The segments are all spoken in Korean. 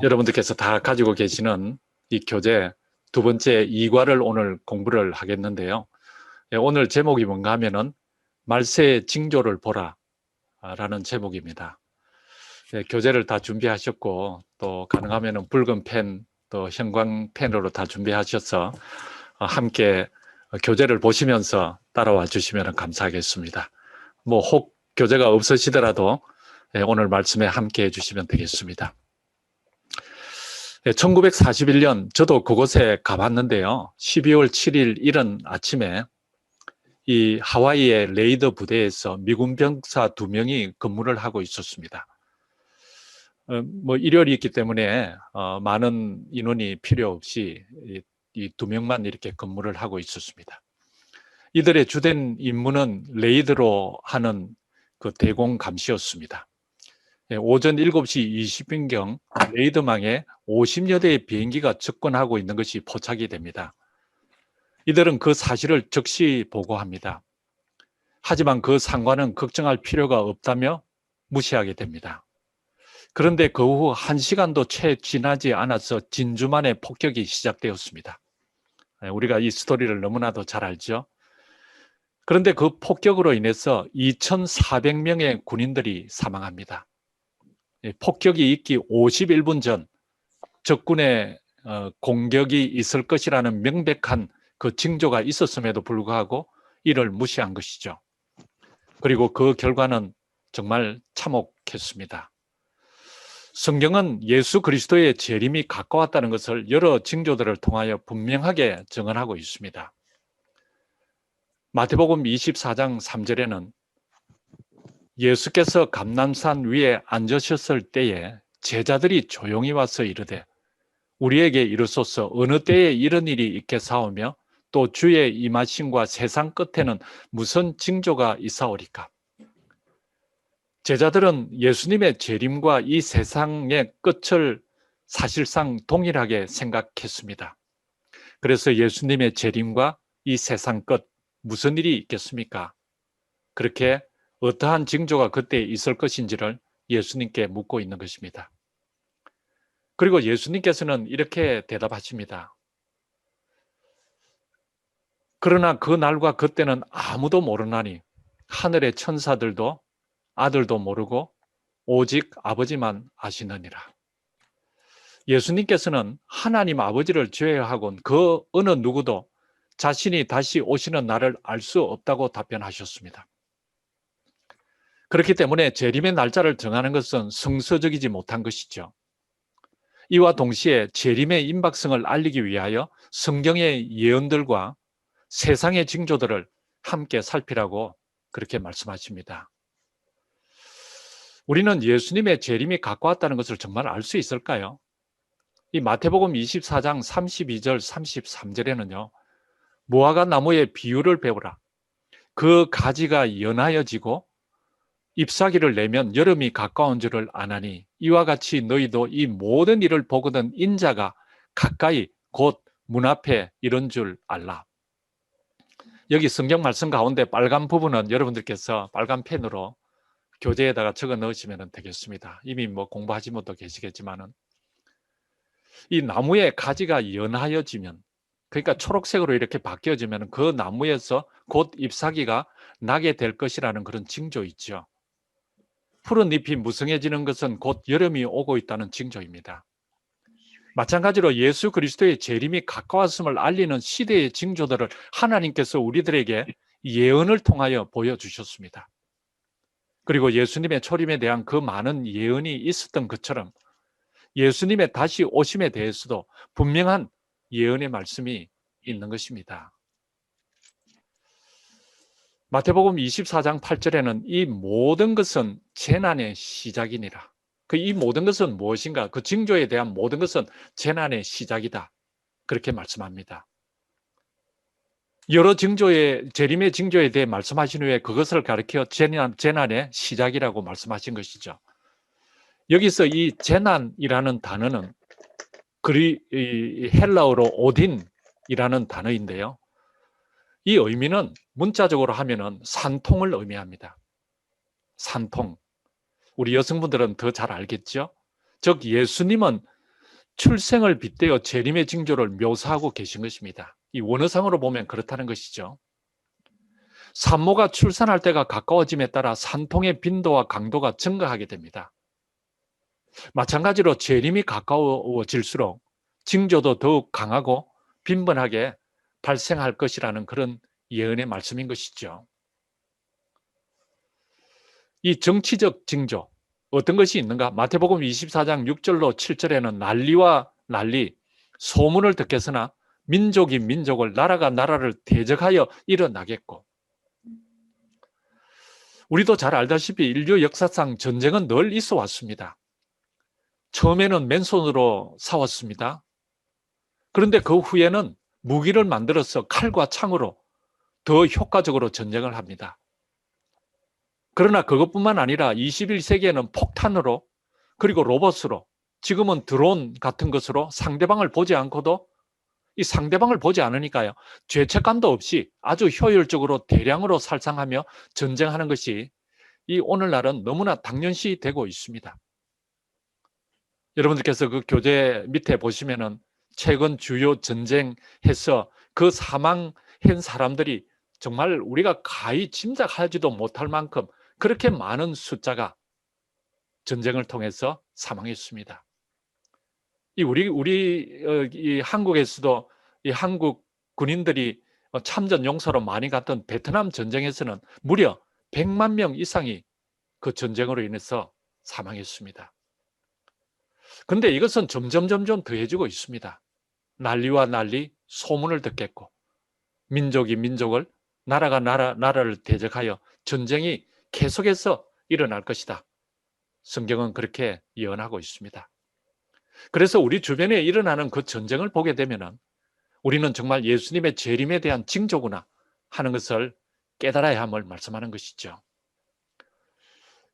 여러분들께서 다 가지고 계시는 이 교재 두 번째 2과를 오늘 공부를 하겠는데요. 오늘 제목이 뭔가 하면은 말세의 징조를 보라 라는 제목입니다. 교재를 다 준비하셨고 또 가능하면은 붉은 펜 또 형광펜으로 다 준비하셔서 함께 교재를 보시면서 따라와 주시면 감사하겠습니다. 혹 교재가 없으시더라도 오늘 말씀에 함께 해주시면 되겠습니다. 1941년 저도 그곳에 가봤는데요. 12월 7일 이른 아침에 이 하와이의 레이더 부대에서 미군 병사 2명이 근무를 하고 있었습니다. 일요일이었기 때문에 많은 인원이 필요 없이 이 2명만 이렇게 근무를 하고 있었습니다. 이들의 주된 임무는 레이더로 하는 그 대공 감시였습니다. 오전 7시 20분경 레이더망에 50여 대의 비행기가 접근하고 있는 것이 포착이 됩니다. 이들은 그 사실을 즉시 보고합니다. 하지만 그 상관은 걱정할 필요가 없다며 무시하게 됩니다. 그런데 그 후 1시간도 채 지나지 않아서 진주만의 폭격이 시작되었습니다. 우리가 이 스토리를 너무나도 잘 알죠. 그런데 그 폭격으로 인해서 2,400명의 군인들이 사망합니다. 폭격이 있기 51분 전 적군의 공격이 있을 것이라는 명백한 그 징조가 있었음에도 불구하고 이를 무시한 것이죠. 그리고 그 결과는 정말 참혹했습니다. 성경은 예수 그리스도의 재림이 가까웠다는 것을 여러 징조들을 통하여 분명하게 증언하고 있습니다. 마태복음 24장 3절에는 예수께서 감람산 위에 앉으셨을 때에 제자들이 조용히 와서 이르되 우리에게 이르소서 어느 때에 이런 일이 있겠사오며 또 주의 임하심과 세상 끝에는 무슨 징조가 있사오리까? 제자들은 예수님의 재림과 이 세상의 끝을 사실상 동일하게 생각했습니다. 그래서 예수님의 재림과 이 세상 끝 무슨 일이 있겠습니까? 그렇게 어떠한 징조가 그때 있을 것인지를 예수님께 묻고 있는 것입니다. 그리고 예수님께서는 이렇게 대답하십니다. 그러나 그 날과 그때는 아무도 모르나니 하늘의 천사들도 아들도 모르고 오직 아버지만 아시느니라. 예수님께서는 하나님 아버지를 제외하고는 그 어느 누구도 자신이 다시 오시는 날을 알 수 없다고 답변하셨습니다. 그렇기 때문에 재림의 날짜를 정하는 것은 성서적이지 못한 것이죠. 이와 동시에 재림의 임박성을 알리기 위하여 성경의 예언들과 세상의 징조들을 함께 살피라고 그렇게 말씀하십니다. 우리는 예수님의 재림이 가까웠다는 것을 정말 알 수 있을까요? 이 마태복음 24장 32절 33절에는요. 무화과 나무의 비유를 배우라. 그 가지가 연하여지고 잎사귀를 내면 여름이 가까운 줄을 아나니 이와 같이 너희도 이 모든 일을 보거든 인자가 가까이 곧 문 앞에 이런 줄 알라. 여기 성경 말씀 가운데 빨간 부분은 여러분들께서 빨간 펜으로 교재에다가 적어 넣으시면 되겠습니다. 이미 공부하신 분도 계시겠지만은 이 나무의 가지가 연하여지면 그러니까 초록색으로 이렇게 바뀌어지면 그 나무에서 곧 잎사귀가 나게 될 것이라는 그런 징조 있죠. 푸른 잎이 무성해지는 것은 곧 여름이 오고 있다는 징조입니다. 마찬가지로 예수 그리스도의 재림이 가까웠음을 알리는 시대의 징조들을 하나님께서 우리들에게 예언을 통하여 보여주셨습니다. 그리고 예수님의 초림에 대한 그 많은 예언이 있었던 것처럼 예수님의 다시 오심에 대해서도 분명한 예언의 말씀이 있는 것입니다. 마태복음 24장 8절에는 이 모든 것은 재난의 시작이니라. 이 모든 것은 무엇인가? 그 징조에 대한 모든 것은 재난의 시작이다. 그렇게 말씀합니다. 여러 재림의 징조에 대해 말씀하신 후에 그것을 가리켜 재난의 시작이라고 말씀하신 것이죠. 여기서 이 재난이라는 단어는 헬라어로 오딘이라는 단어인데요. 이 의미는 문자적으로 하면은 산통을 의미합니다. 산통. 우리 여성분들은 더 잘 알겠죠? 즉 예수님은 출생을 빗대어 재림의 징조를 묘사하고 계신 것입니다. 이 원어상으로 보면 그렇다는 것이죠. 산모가 출산할 때가 가까워짐에 따라 산통의 빈도와 강도가 증가하게 됩니다. 마찬가지로 재림이 가까워질수록 징조도 더욱 강하고 빈번하게 발생할 것이라는 그런 예언의 말씀인 것이죠. 이 정치적 징조, 어떤 것이 있는가? 마태복음 24장 6절로 7절에는 난리와 난리, 소문을 듣겠으나 민족이 민족을, 나라가 나라를 대적하여 일어나겠고, 우리도 잘 알다시피 인류 역사상 전쟁은 늘 있어 왔습니다. 처음에는 맨손으로 싸웠습니다. 그런데 그 후에는 무기를 만들어서 칼과 창으로 더 효과적으로 전쟁을 합니다. 그러나 그것뿐만 아니라 21세기에는 폭탄으로, 그리고 로봇으로, 지금은 드론 같은 것으로 상대방을 보지 않고도, 이 상대방을 보지 않으니까요, 죄책감도 없이 아주 효율적으로 대량으로 살상하며 전쟁하는 것이 이 오늘날은 너무나 당연시 되고 있습니다. 여러분들께서 그 교재 밑에 보시면은 최근 주요 전쟁에서 그 사망한 사람들이 정말 우리가 가히 짐작하지도 못할 만큼 그렇게 많은 숫자가 전쟁을 통해서 사망했습니다. 이 한국에서도 이 한국 군인들이 참전 용사로 많이 갔던 베트남 전쟁에서는 무려 100만 명 이상이 그 전쟁으로 인해서 사망했습니다. 그런데 이것은 점점 더해지고 있습니다. 난리와 난리, 소문을 듣겠고, 민족이 민족을, 나라가 나라를 대적하여 전쟁이 계속해서 일어날 것이다. 성경은 그렇게 예언하고 있습니다. 그래서 우리 주변에 일어나는 그 전쟁을 보게 되면 우리는 정말 예수님의 재림에 대한 징조구나 하는 것을 깨달아야 함을 말씀하는 것이죠.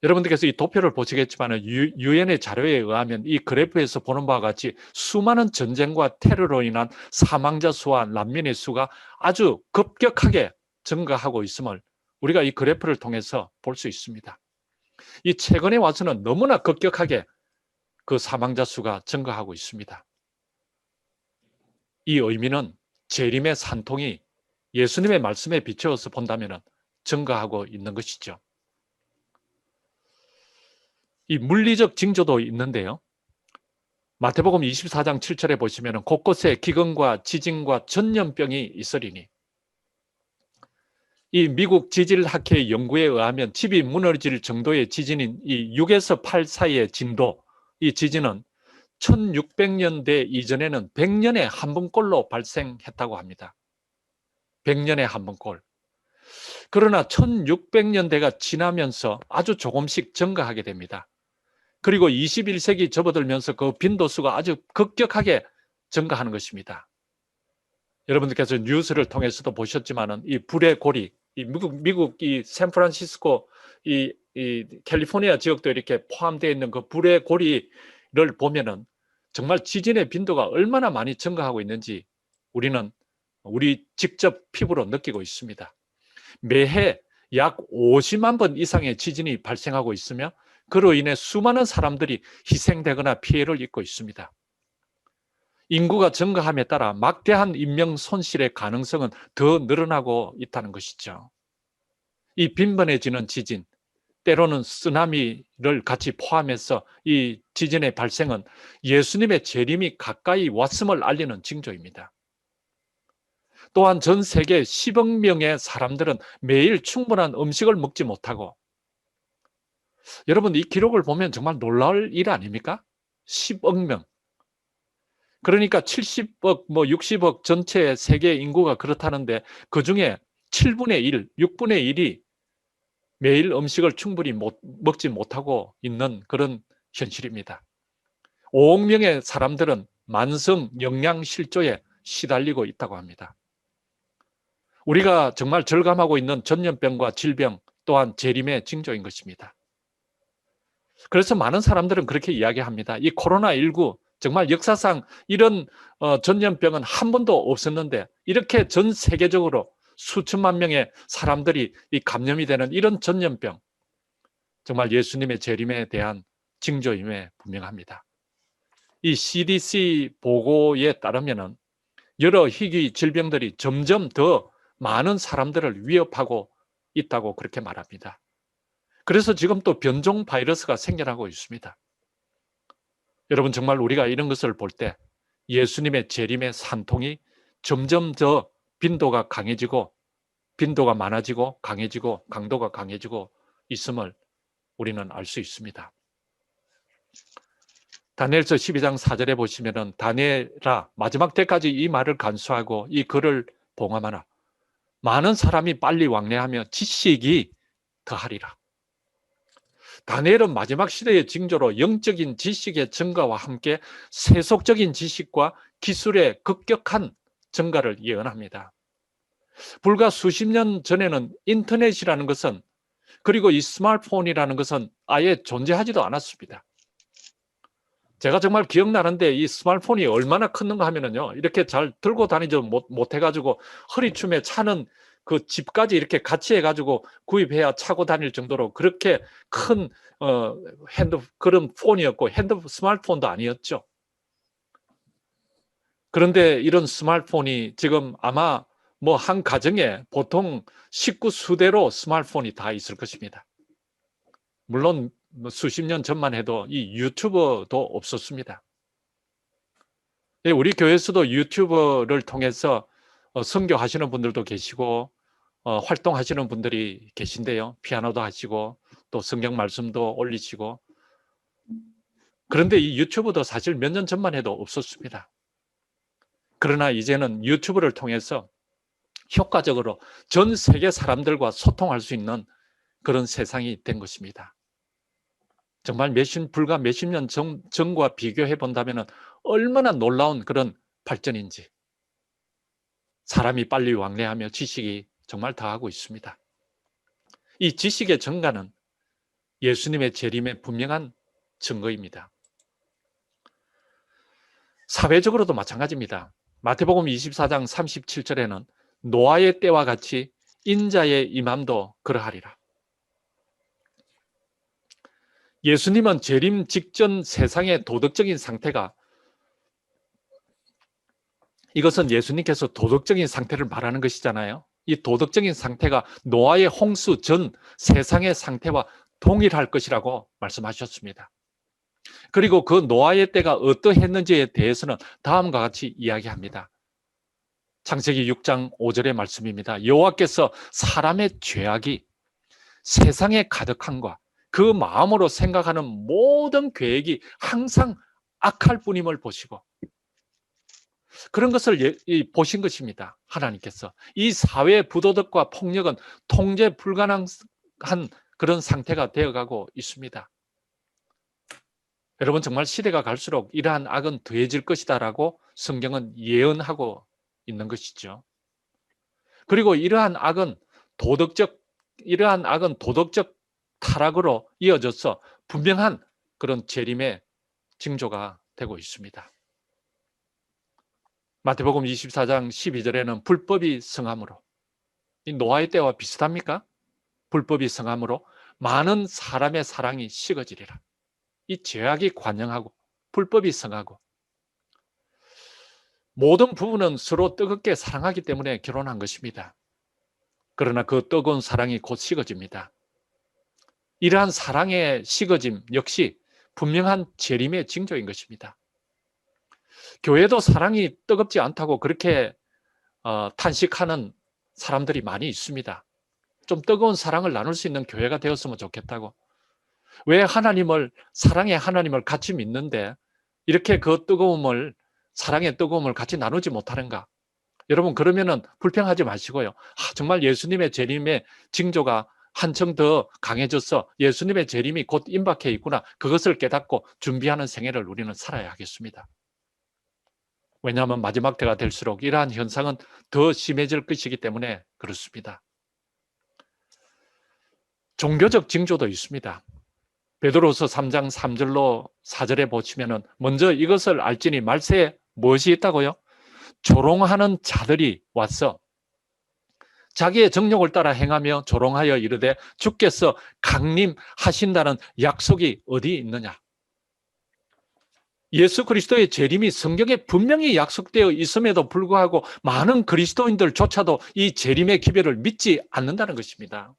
여러분들께서 이 도표를 보시겠지만 유엔의 자료에 의하면 이 그래프에서 보는 바와 같이 수많은 전쟁과 테러로 인한 사망자 수와 난민의 수가 아주 급격하게 증가하고 있음을 우리가 이 그래프를 통해서 볼 수 있습니다. 이 최근에 와서는 너무나 급격하게 그 사망자 수가 증가하고 있습니다. 이 의미는 재림의 산통이 예수님의 말씀에 비추어서 본다면 증가하고 있는 것이죠. 이 물리적 징조도 있는데요. 마태복음 24장 7절에 보시면 곳곳에 기근과 지진과 전염병이 있으리니, 이 미국 지질학회 연구에 의하면 집이 무너질 정도의 지진인 이 6에서 8 사이의 진도, 이 지진은 1600년대 이전에는 100년에 한 번꼴로 발생했다고 합니다. 100년에 한 번꼴. 그러나 1600년대가 지나면서 아주 조금씩 증가하게 됩니다. 그리고 21세기 접어들면서 그 빈도수가 아주 급격하게 증가하는 것입니다. 여러분들께서 뉴스를 통해서도 보셨지만은 이 불의 고리, 이 미국 이 샌프란시스코 이 캘리포니아 지역도 이렇게 포함되어 있는 그 불의 고리를 보면은 정말 지진의 빈도가 얼마나 많이 증가하고 있는지 우리는 우리 직접 피부로 느끼고 있습니다. 매해 약 50만 번 이상의 지진이 발생하고 있으며 그로 인해 수많은 사람들이 희생되거나 피해를 입고 있습니다. 인구가 증가함에 따라 막대한 인명 손실의 가능성은 더 늘어나고 있다는 것이죠. 이 빈번해지는 지진, 때로는 쓰나미를 같이 포함해서 이 지진의 발생은 예수님의 재림이 가까이 왔음을 알리는 징조입니다. 또한 전 세계 10억 명의 사람들은 매일 충분한 음식을 먹지 못하고, 여러분 이 기록을 보면 정말 놀라울 일 아닙니까? 10억 명. 그러니까 70억, 60억 전체 세계 인구가 그렇다는데 그중에 7분의 1, 6분의 1이 매일 음식을 충분히 먹지 못하고 있는 그런 현실입니다. 5억 명의 사람들은 만성 영양실조에 시달리고 있다고 합니다. 우리가 정말 절감하고 있는 전염병과 질병 또한 재림의 징조인 것입니다. 그래서 많은 사람들은 그렇게 이야기합니다. 이 코로나19 정말 역사상 이런 전염병은 한 번도 없었는데 이렇게 전 세계적으로 수천만 명의 사람들이 이 감염이 되는 이런 전염병, 정말 예수님의 재림에 대한 징조임에 분명합니다. 이 CDC 보고에 따르면은 여러 희귀 질병들이 점점 더 많은 사람들을 위협하고 있다고 그렇게 말합니다. 그래서 지금 또 변종 바이러스가 생겨나고 있습니다. 여러분, 정말 우리가 이런 것을 볼 때 예수님의 재림의 산통이 점점 더 빈도가 많아지고 강해지고 강도가 강해지고 있음을 우리는 알 수 있습니다. 다니엘서 12장 4절에 보시면은 다니엘아 마지막 때까지 이 말을 간수하고 이 글을 봉함하라. 많은 사람이 빨리 왕래하며 지식이 더하리라. 다니엘은 마지막 시대의 징조로 영적인 지식의 증가와 함께 세속적인 지식과 기술의 급격한 증가를 예언합니다. 불과 수십 년 전에는 인터넷이라는 것은, 그리고 이 스마트폰이라는 것은 아예 존재하지도 않았습니다. 제가 정말 기억나는데 이 스마트폰이 얼마나 컸는가 하면은요, 이렇게 잘 들고 다니지 못해가지고 허리춤에 차는 그 집까지 이렇게 같이 해가지고 구입해야 차고 다닐 정도로 그렇게 큰 그런 폰이었고, 스마트폰도 아니었죠. 그런데 이런 스마트폰이 지금 아마 뭐 한 가정에 보통 식구 수대로 스마트폰이 다 있을 것입니다. 물론 수십 년 전만 해도 이 유튜버도 없었습니다. 우리 교회에서도 유튜버를 통해서 선교하시는 분들도 계시고 활동하시는 분들이 계신데요. 피아노도 하시고 또 성경 말씀도 올리시고. 그런데 이 유튜브도 사실 몇 년 전만 해도 없었습니다. 그러나 이제는 유튜브를 통해서 효과적으로 전 세계 사람들과 소통할 수 있는 그런 세상이 된 것입니다. 정말 불과 몇십 년 전과 비교해 본다면 얼마나 놀라운 그런 발전인지. 사람이 빨리 왕래하며 지식이 정말 더하고 있습니다. 이 지식의 증가는 예수님의 재림의 분명한 증거입니다. 사회적으로도 마찬가지입니다. 마태복음 24장 37절에는 노아의 때와 같이 인자의 임함도 그러하리라. 예수님은 재림 직전 세상의 도덕적인 상태가, 이것은 예수님께서 도덕적인 상태를 말하는 것이잖아요. 이 도덕적인 상태가 노아의 홍수 전 세상의 상태와 동일할 것이라고 말씀하셨습니다. 그리고 그 노아의 때가 어떠했는지에 대해서는 다음과 같이 이야기합니다. 창세기 6장 5절의 말씀입니다. 여호와께서 사람의 죄악이 세상에 가득함과 그 마음으로 생각하는 모든 계획이 항상 악할 뿐임을 보시고, 그런 것을 보신 것입니다. 하나님께서. 이 사회의 부도덕과 폭력은 통제 불가능한 그런 상태가 되어가고 있습니다. 여러분, 정말 시대가 갈수록 이러한 악은 더해질 것이다라고 성경은 예언하고 있는 것이죠. 그리고 이러한 악은 도덕적 타락으로 이어져서 분명한 그런 재림의 징조가 되고 있습니다. 마태복음 24장 12절에는 불법이 성함으로, 이 노아의 때와 비슷합니까? 불법이 성함으로 많은 사람의 사랑이 식어지리라. 이 죄악이 관영하고 불법이 성하고, 모든 부부는 서로 뜨겁게 사랑하기 때문에 결혼한 것입니다. 그러나 그 뜨거운 사랑이 곧 식어집니다. 이러한 사랑의 식어짐 역시 분명한 재림의 징조인 것입니다. 교회도 사랑이 뜨겁지 않다고 그렇게 탄식하는 사람들이 많이 있습니다. 좀 뜨거운 사랑을 나눌 수 있는 교회가 되었으면 좋겠다고. 왜 사랑의 하나님을 같이 믿는데 이렇게 그 사랑의 뜨거움을 같이 나누지 못하는가? 여러분, 그러면은 불평하지 마시고요. 정말 예수님의 재림의 징조가 한층 더 강해져서 예수님의 재림이 곧 임박해 있구나. 그것을 깨닫고 준비하는 생애를 우리는 살아야 하겠습니다. 왜냐하면 마지막 때가 될수록 이러한 현상은 더 심해질 것이기 때문에 그렇습니다. 종교적 징조도 있습니다. 베드로서 3장 3절로 4절에 보시면은 먼저 이것을 알지니 말세에 무엇이 있다고요? 조롱하는 자들이 와서 자기의 정욕을 따라 행하며 조롱하여 이르되 주께서 강림하신다는 약속이 어디 있느냐? 예수 그리스도의 재림이 성경에 분명히 약속되어 있음에도 불구하고 많은 그리스도인들조차도 이 재림의 기별을 믿지 않는다는 것입니다.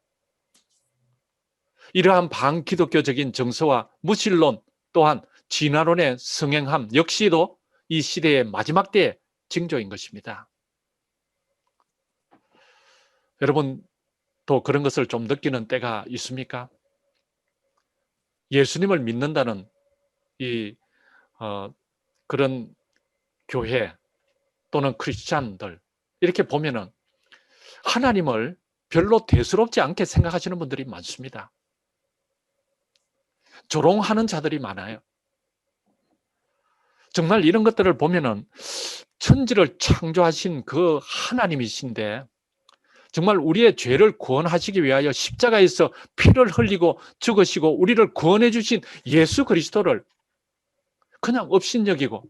이러한 반기독교적인 정서와 무신론 또한 진화론의 성행함 역시도 이 시대의 마지막 때의 징조인 것입니다. 여러분 또 그런 것을 좀 느끼는 때가 있습니까? 예수님을 믿는다는 이 그런 교회 또는 크리스찬들 이렇게 보면은 하나님을 별로 대수롭지 않게 생각하시는 분들이 많습니다. 조롱하는 자들이 많아요. 정말 이런 것들을 보면은 천지를 창조하신 그 하나님이신데 정말 우리의 죄를 구원하시기 위하여 십자가에서 피를 흘리고 죽으시고 우리를 구원해 주신 예수 그리스도를 그냥 업신여기고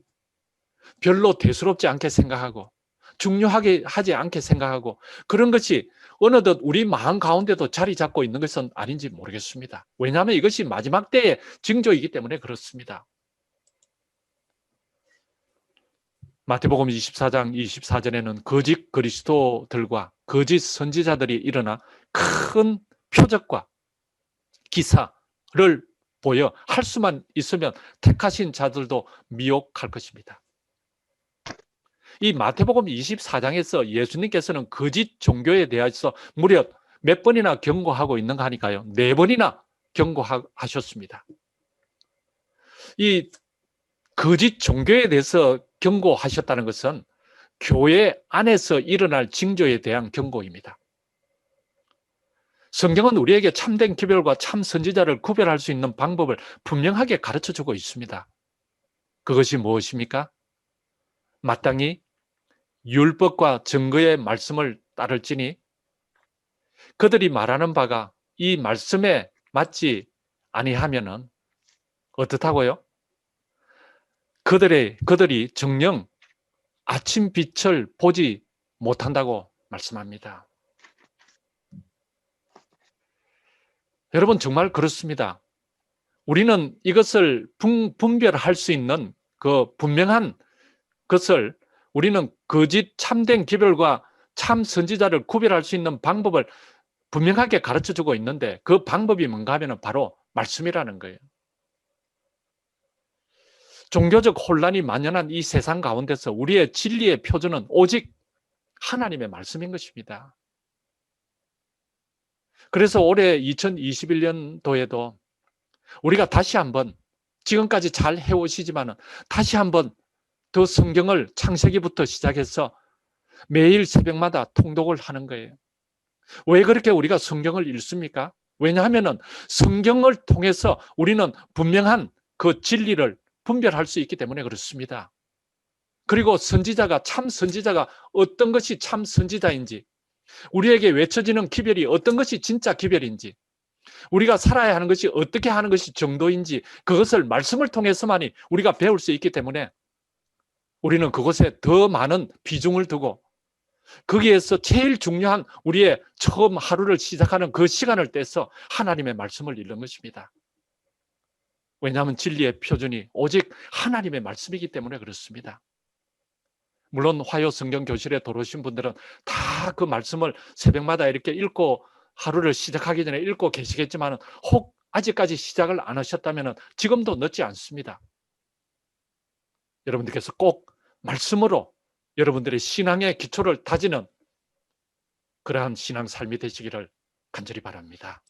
별로 대수롭지 않게 생각하고 중요하게 하지 않게 생각하고 그런 것이 어느덧 우리 마음 가운데도 자리 잡고 있는 것은 아닌지 모르겠습니다. 왜냐하면 이것이 마지막 때의 징조이기 때문에 그렇습니다. 마태복음 24장 24절에는 거짓 그리스도들과 거짓 선지자들이 일어나 큰 표적과 기사를 보여 할 수만 있으면 택하신 자들도 미혹할 것입니다. 이 마태복음 24장에서 예수님께서는 거짓 종교에 대해서 무려 몇 번이나 경고하고 있는가 하니까요. 4번이나 경고하셨습니다. 이 거짓 종교에 대해서 경고하셨다는 것은 교회 안에서 일어날 징조에 대한 경고입니다. 성경은 우리에게 참된 기별과 참 선지자를 구별할 수 있는 방법을 분명하게 가르쳐주고 있습니다. 그것이 무엇입니까? 마땅히 율법과 증거의 말씀을 따를지니 그들이 말하는 바가 이 말씀에 맞지 아니하면은 어떻다고요? 그들이 정녕 아침 빛을 보지 못한다고 말씀합니다. 여러분 정말 그렇습니다. 우리는 이것을 분별할 수 있는 그 분명한 것을 우리는 거짓 참된 기별과 참 선지자를 구별할 수 있는 방법을 분명하게 가르쳐주고 있는데 그 방법이 뭔가 하면 바로 말씀이라는 거예요. 종교적 혼란이 만연한 이 세상 가운데서 우리의 진리의 표준은 오직 하나님의 말씀인 것입니다. 그래서 올해 2021년도에도 우리가 다시 한번 지금까지 잘 해오시지만 다시 한번 더 성경을 창세기부터 시작해서 매일 새벽마다 통독을 하는 거예요. 왜 그렇게 우리가 성경을 읽습니까? 왜냐하면 성경을 통해서 우리는 분명한 그 진리를 분별할 수 있기 때문에 그렇습니다. 그리고 선지자가 참 선지자가 어떤 것이 참 선지자인지 우리에게 외쳐지는 기별이 어떤 것이 진짜 기별인지 우리가 살아야 하는 것이 어떻게 하는 것이 정도인지 그것을 말씀을 통해서만이 우리가 배울 수 있기 때문에 우리는 그것에 더 많은 비중을 두고 거기에서 제일 중요한 우리의 처음 하루를 시작하는 그 시간을 떼서 하나님의 말씀을 읽는 것입니다. 왜냐하면 진리의 표준이 오직 하나님의 말씀이기 때문에 그렇습니다. 물론 화요 성경 교실에 들어오신 분들은 다 그 말씀을 새벽마다 이렇게 읽고 하루를 시작하기 전에 읽고 계시겠지만 혹 아직까지 시작을 안 하셨다면 지금도 늦지 않습니다. 여러분들께서 꼭 말씀으로 여러분들의 신앙의 기초를 다지는 그러한 신앙 삶이 되시기를 간절히 바랍니다.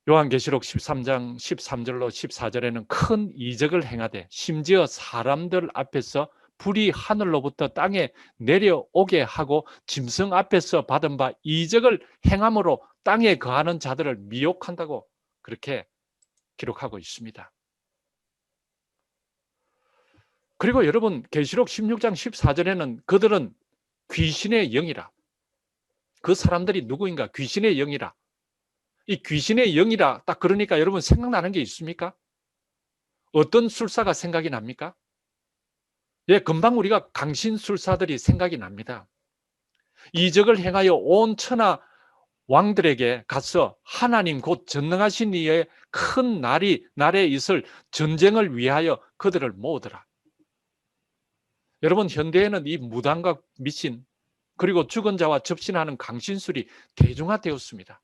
요한계시록 13장 13절로 14절에는 큰 이적을 행하되 심지어 사람들 앞에서 불이 하늘로부터 땅에 내려오게 하고 짐승 앞에서 받은 바 이적을 행함으로 땅에 거하는 자들을 미혹한다고 그렇게 기록하고 있습니다. 그리고 여러분 계시록 16장 14절에는 그들은 귀신의 영이라. 그 사람들이 누구인가? 귀신의 영이라. 이 귀신의 영이라 딱 그러니까 여러분 생각나는 게 있습니까? 어떤 술사가 생각이 납니까? 예, 금방 우리가 강신술사들이 생각이 납니다. 이적을 행하여 온 천하 왕들에게 가서 하나님 곧 전능하신 이의 큰 날에 있을 전쟁을 위하여 그들을 모으더라. 여러분, 현대에는 이 무당과 미신 그리고 죽은 자와 접신하는 강신술이 대중화되었습니다.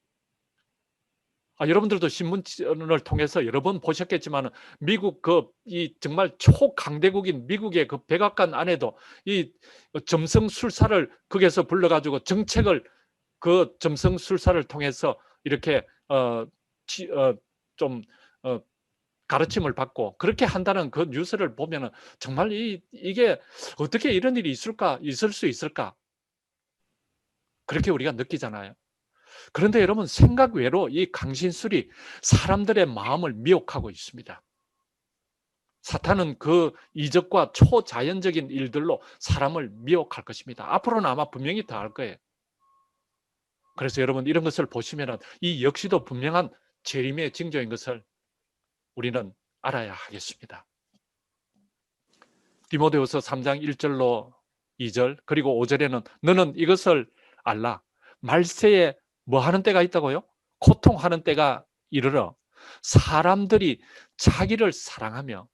여러분들도 신문을 통해서 여러 번 보셨겠지만 미국 이 정말 초강대국인 미국의 그 백악관 안에도 이 점성술사를 거기에서 불러가지고 정책을 그 점성술사를 통해서 이렇게 좀 가르침을 받고 그렇게 한다는 그 뉴스를 보면은 정말 이게 어떻게 이런 일이 있을 수 있을까? 그렇게 우리가 느끼잖아요. 그런데 여러분, 생각 외로 이 강신술이 사람들의 마음을 미혹하고 있습니다. 사탄은 그 이적과 초자연적인 일들로 사람을 미혹할 것입니다. 앞으로는 아마 분명히 더 할 거예요. 그래서 여러분, 이런 것을 보시면 이 역시도 분명한 재림의 징조인 것을 우리는 알아야 하겠습니다. 디모데후서 3장 1절로 2절 그리고 5절에는 너는 이것을 알라. 말세에 뭐 하는 때가 있다고요? 고통하는 때가 이르러 사람들이 자기를 사랑하며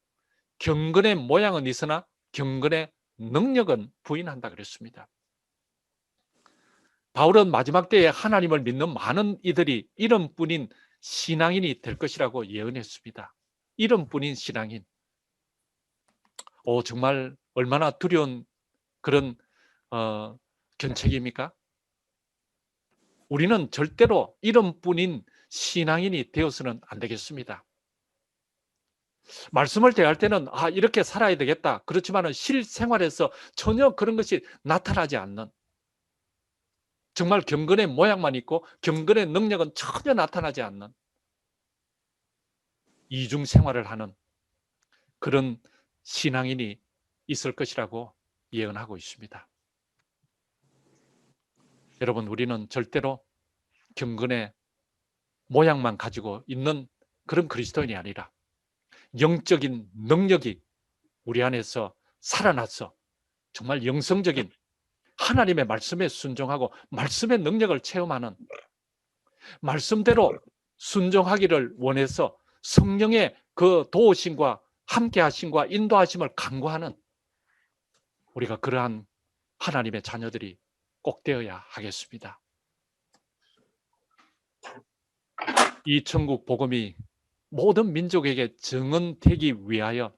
경건의 모양은 있으나 경건의 능력은 부인한다 그랬습니다. 바울은 마지막 때에 하나님을 믿는 많은 이들이 이름뿐인 신앙인이 될 것이라고 예언했습니다. 이름뿐인 신앙인. 정말 얼마나 두려운 그런 견책입니까? 우리는 절대로 이름뿐인 신앙인이 되어서는 안 되겠습니다. 말씀을 대할 때는 이렇게 살아야 되겠다. 그렇지만 실생활에서 전혀 그런 것이 나타나지 않는, 정말 경건의 모양만 있고 경건의 능력은 전혀 나타나지 않는 이중 생활을 하는 그런 신앙인이 있을 것이라고 예언하고 있습니다. 여러분, 우리는 절대로 경건의 모양만 가지고 있는 그런 그리스도인이 아니라 영적인 능력이 우리 안에서 살아나서 정말 영성적인 하나님의 말씀에 순종하고 말씀의 능력을 체험하는, 말씀대로 순종하기를 원해서 성령의 그 도우심과 함께하심과 인도하심을 간구하는 우리가 그러한 하나님의 자녀들이 꼭 되어야 하겠습니다. 이 천국 복음이 모든 민족에게 증언되기 위하여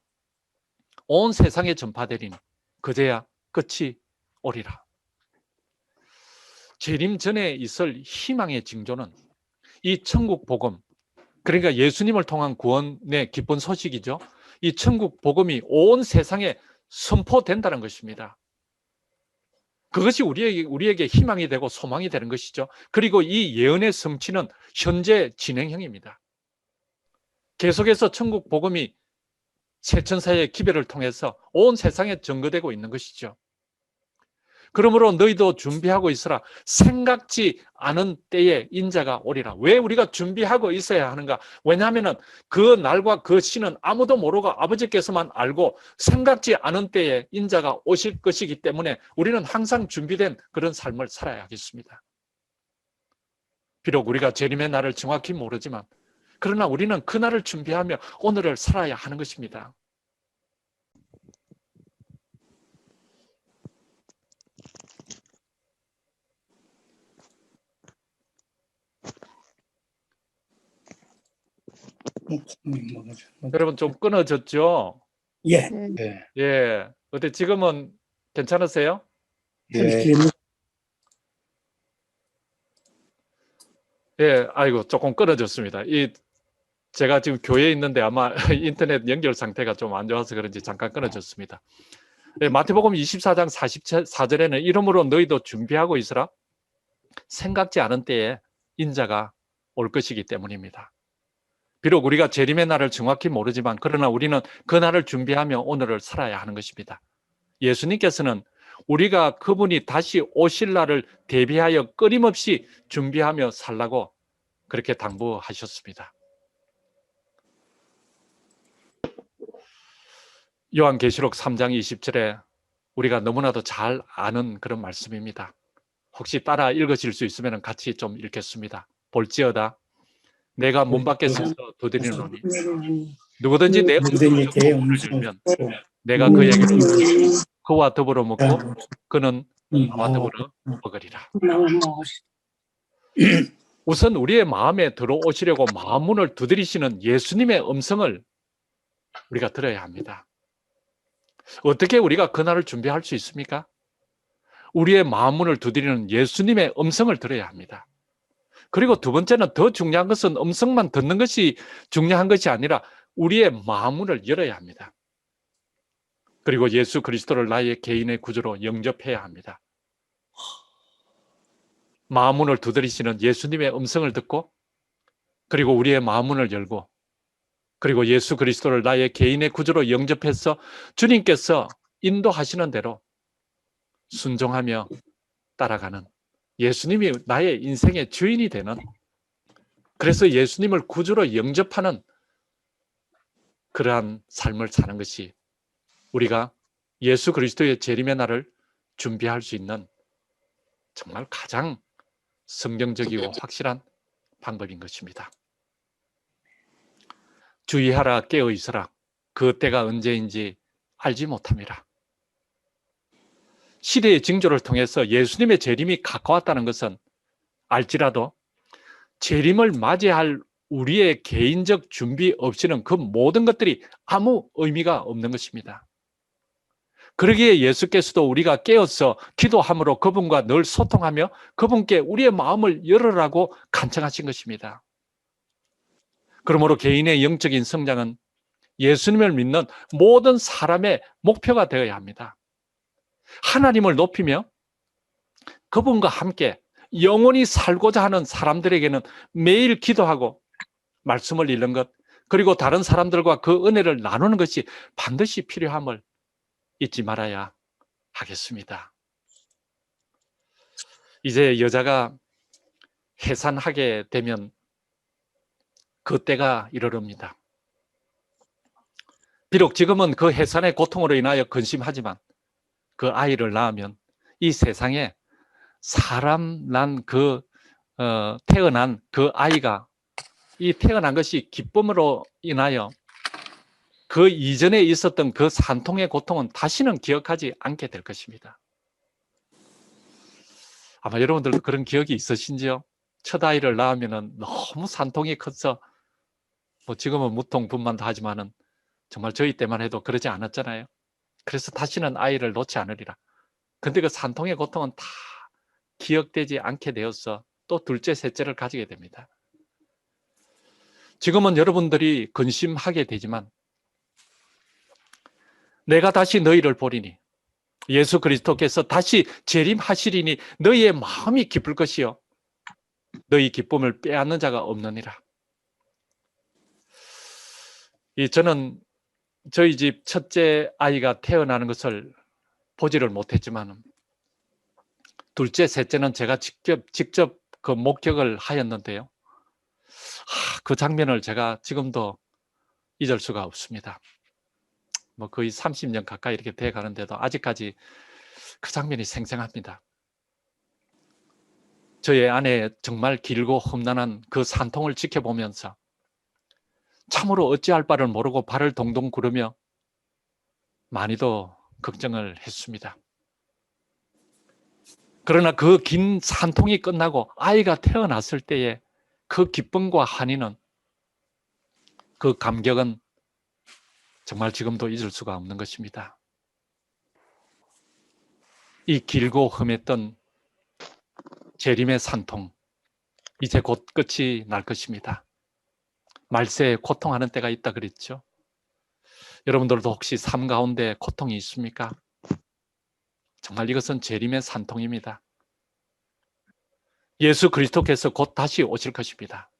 온 세상에 전파되리니 그제야 끝이 오리라. 재림 전에 있을 희망의 징조는 이 천국 복음, 그러니까 예수님을 통한 구원의 기쁜 소식이죠. 이 천국 복음이 온 세상에 선포된다는 것입니다. 그것이 우리에게 희망이 되고 소망이 되는 것이죠. 그리고 이 예언의 성취는 현재 진행형입니다. 계속해서 천국 복음이 세천사의 기별을 통해서 온 세상에 전거되고 있는 것이죠. 그러므로 너희도 준비하고 있으라. 생각지 않은 때에 인자가 오리라. 왜 우리가 준비하고 있어야 하는가? 왜냐하면 그 날과 그 시는 아무도 모르고 아버지께서만 알고 생각지 않은 때에 인자가 오실 것이기 때문에 우리는 항상 준비된 그런 삶을 살아야 하겠습니다. 비록 우리가 재림의 날을 정확히 모르지만 그러나 우리는 그 날을 준비하며 오늘을 살아야 하는 것입니다. 여러분, 좀 끊어졌죠? 예. 네. 예. 어때, 지금은 괜찮으세요? 네. 예, 아이고, 조금 끊어졌습니다. 제가 지금 교회에 있는데 아마 인터넷 연결 상태가 좀 안 좋아서 그런지 잠깐 끊어졌습니다. 예, 마태복음 24장 44절에는 이러므로 너희도 준비하고 있으라. 생각지 않은 때에 인자가 올 것이기 때문입니다. 비록 우리가 재림의 날을 정확히 모르지만 그러나 우리는 그 날을 준비하며 오늘을 살아야 하는 것입니다. 예수님께서는 우리가 그분이 다시 오실 날을 대비하여 끊임없이 준비하며 살라고 그렇게 당부하셨습니다. 요한계시록 3장 20절에 우리가 너무나도 잘 아는 그런 말씀입니다. 혹시 따라 읽으실 수 있으면 같이 좀 읽겠습니다. 볼지어다 내가 문 밖에 서서 두드리노니 누구든지 내 누구든지 제 문을 음성을 열면 듣고 내가 그에게로 그와 더불어 먹고 그는 나와 나와 더불어 먹으리라. 우선 우리의 마음에 들어오시려고 마음 문을 두드리시는 예수님의 음성을 우리가 들어야 합니다. 어떻게 우리가 그날을 준비할 수 있습니까? 우리의 마음 문을 두드리는 예수님의 음성을 들어야 합니다. 그리고 두 번째는 더 중요한 것은 음성만 듣는 것이 중요한 것이 아니라 우리의 마음 문을 열어야 합니다. 그리고 예수 그리스도를 나의 개인의 구주로 영접해야 합니다. 마음 문을 두드리시는 예수님의 음성을 듣고 그리고 우리의 마음 문을 열고 그리고 예수 그리스도를 나의 개인의 구주로 영접해서 주님께서 인도하시는 대로 순종하며 따라가는 예수님이 나의 인생의 주인이 되는 그래서 예수님을 구주로 영접하는 그러한 삶을 사는 것이 우리가 예수 그리스도의 재림의 날을 준비할 수 있는 정말 가장 성경적이고 확실한 방법인 것입니다. 주의하라 깨어 있으라 그 때가 언제인지 알지 못함이라. 시대의 징조를 통해서 예수님의 재림이 가까웠다는 것은 알지라도 재림을 맞이할 우리의 개인적 준비 없이는 그 모든 것들이 아무 의미가 없는 것입니다. 그러기에 예수께서도 우리가 깨어서 기도함으로 그분과 늘 소통하며 그분께 우리의 마음을 열으라고 간청하신 것입니다. 그러므로 개인의 영적인 성장은 예수님을 믿는 모든 사람의 목표가 되어야 합니다. 하나님을 높이며 그분과 함께 영원히 살고자 하는 사람들에게는 매일 기도하고 말씀을 읽는 것 그리고 다른 사람들과 그 은혜를 나누는 것이 반드시 필요함을 잊지 말아야 하겠습니다. 이제 여자가 해산하게 되면 그때가 이르릅니다. 비록 지금은 그 해산의 고통으로 인하여 근심하지만 그 아이를 낳으면 이 세상에 사람 태어난 그 아이가 이 태어난 것이 기쁨으로 인하여 그 이전에 있었던 그 산통의 고통은 다시는 기억하지 않게 될 것입니다. 아마 여러분들도 그런 기억이 있으신지요? 첫 아이를 낳으면 너무 산통이 커서 뭐 지금은 무통분만도 하지만은 정말 저희 때만 해도 그러지 않았잖아요. 그래서 다시는 아이를 놓지 않으리라. 근데 그 산통의 고통은 다 기억되지 않게 되어서 또 둘째, 셋째를 가지게 됩니다. 지금은 여러분들이 근심하게 되지만 내가 다시 너희를 보리니 예수 그리스도께서 다시 재림하시리니 너희의 마음이 기쁠 것이요 너희 기쁨을 빼앗는 자가 없느니라. 저는 저희 집 첫째 아이가 태어나는 것을 보지를 못했지만 둘째, 셋째는 제가 직접 그 목격을 하였는데요. 그 장면을 제가 지금도 잊을 수가 없습니다. 뭐 거의 30년 가까이 이렇게 돼 가는데도 아직까지 그 장면이 생생합니다. 저의 아내 정말 길고 험난한 그 산통을 지켜보면서 참으로 어찌할 바를 모르고 발을 동동 구르며 많이도 걱정을 했습니다. 그러나 그 긴 산통이 끝나고 아이가 태어났을 때의 그 기쁨과 한이는 그 감격은 정말 지금도 잊을 수가 없는 것입니다. 이 길고 험했던 재림의 산통 이제 곧 끝이 날 것입니다. 말세에 고통하는 때가 있다 그랬죠. 여러분들도 혹시 삶 가운데 고통이 있습니까? 정말 이것은 재림의 산통입니다. 예수 그리스도께서 곧 다시 오실 것입니다.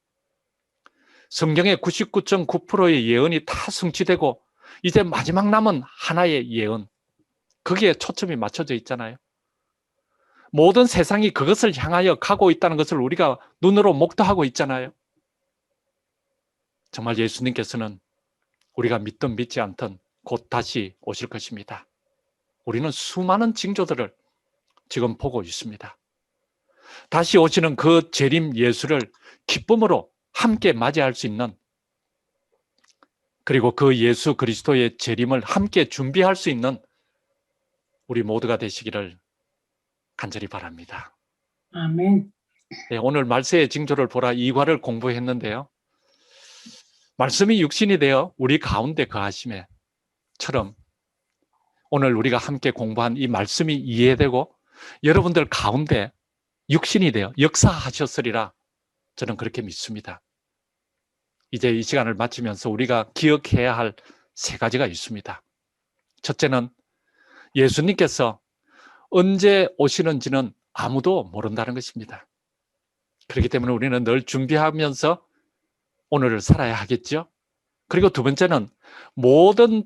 성경의 99.9%의 예언이 다 성취되고 이제 마지막 남은 하나의 예언 거기에 초점이 맞춰져 있잖아요. 모든 세상이 그것을 향하여 가고 있다는 것을 우리가 눈으로 목도하고 있잖아요. 정말 예수님께서는 우리가 믿든 믿지 않든 곧 다시 오실 것입니다. 우리는 수많은 징조들을 지금 보고 있습니다. 다시 오시는 그 재림 예수를 기쁨으로 함께 맞이할 수 있는, 그리고 그 예수 그리스도의 재림을 함께 준비할 수 있는 우리 모두가 되시기를 간절히 바랍니다. 아멘. 네, 오늘 말세의 징조를 보라 2과를 공부했는데요. 말씀이 육신이 되어 우리 가운데 거하심에처럼 오늘 우리가 함께 공부한 이 말씀이 이해되고 여러분들 가운데 육신이 되어 역사하셨으리라 저는 그렇게 믿습니다. 이제 이 시간을 마치면서 우리가 기억해야 할 세 가지가 있습니다. 첫째는 예수님께서 언제 오시는지는 아무도 모른다는 것입니다. 그렇기 때문에 우리는 늘 준비하면서 오늘을 살아야 하겠죠. 그리고 두 번째는 모든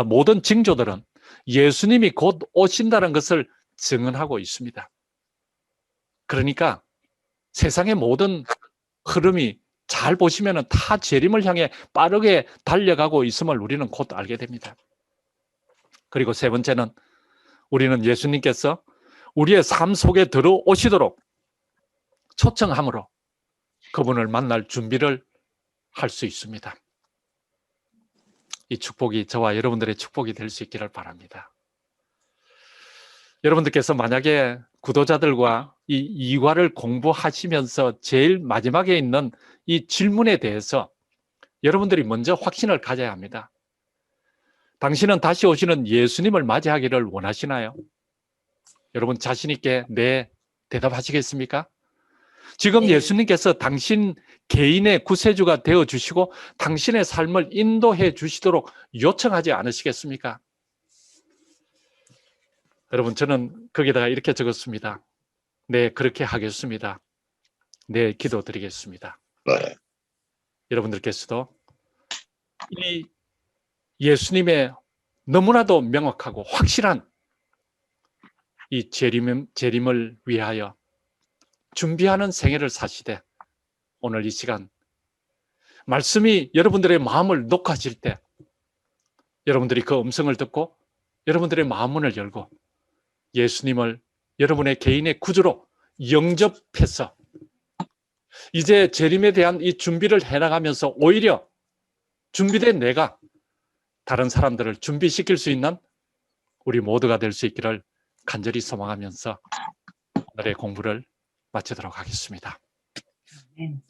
모든 징조들은 예수님이 곧 오신다는 것을 증언하고 있습니다. 그러니까 세상의 모든 흐름이 잘 보시면 다 재림을 향해 빠르게 달려가고 있음을 우리는 곧 알게 됩니다. 그리고 세 번째는 우리는 예수님께서 우리의 삶 속에 들어오시도록 초청함으로 그분을 만날 준비를 할 수 있습니다. 이 축복이 저와 여러분들의 축복이 될 수 있기를 바랍니다. 여러분들께서 만약에 구도자들과 이 2과를 공부하시면서 제일 마지막에 있는 이 질문에 대해서 여러분들이 먼저 확신을 가져야 합니다. 당신은 다시 오시는 예수님을 맞이하기를 원하시나요? 여러분 자신 있게 네 대답하시겠습니까? 지금 네. 예수님께서 당신 개인의 구세주가 되어주시고 당신의 삶을 인도해 주시도록 요청하지 않으시겠습니까? 여러분 저는 거기다가 이렇게 적었습니다. 네, 그렇게 하겠습니다. 네, 기도드리겠습니다. 여러분들께서도 이 예수님의 너무나도 명확하고 확실한 이 재림을 위하여 준비하는 생애를 사시되 오늘 이 시간 말씀이 여러분들의 마음을 녹아질 때 여러분들이 그 음성을 듣고 여러분들의 마음문을 열고 예수님을 여러분의 개인의 구주로 영접해서 이제 재림에 대한 이 준비를 해나가면서 오히려 준비된 내가 다른 사람들을 준비시킬 수 있는 우리 모두가 될 수 있기를 간절히 소망하면서 오늘의 공부를 마치도록 하겠습니다. 아멘.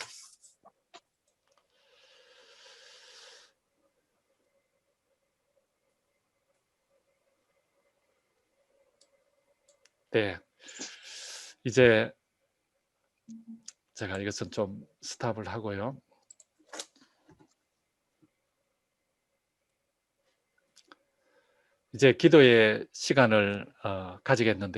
네, 이제 제가 이것은 좀 스탑을 하고요. 이제 기도의 시간을 가지겠는데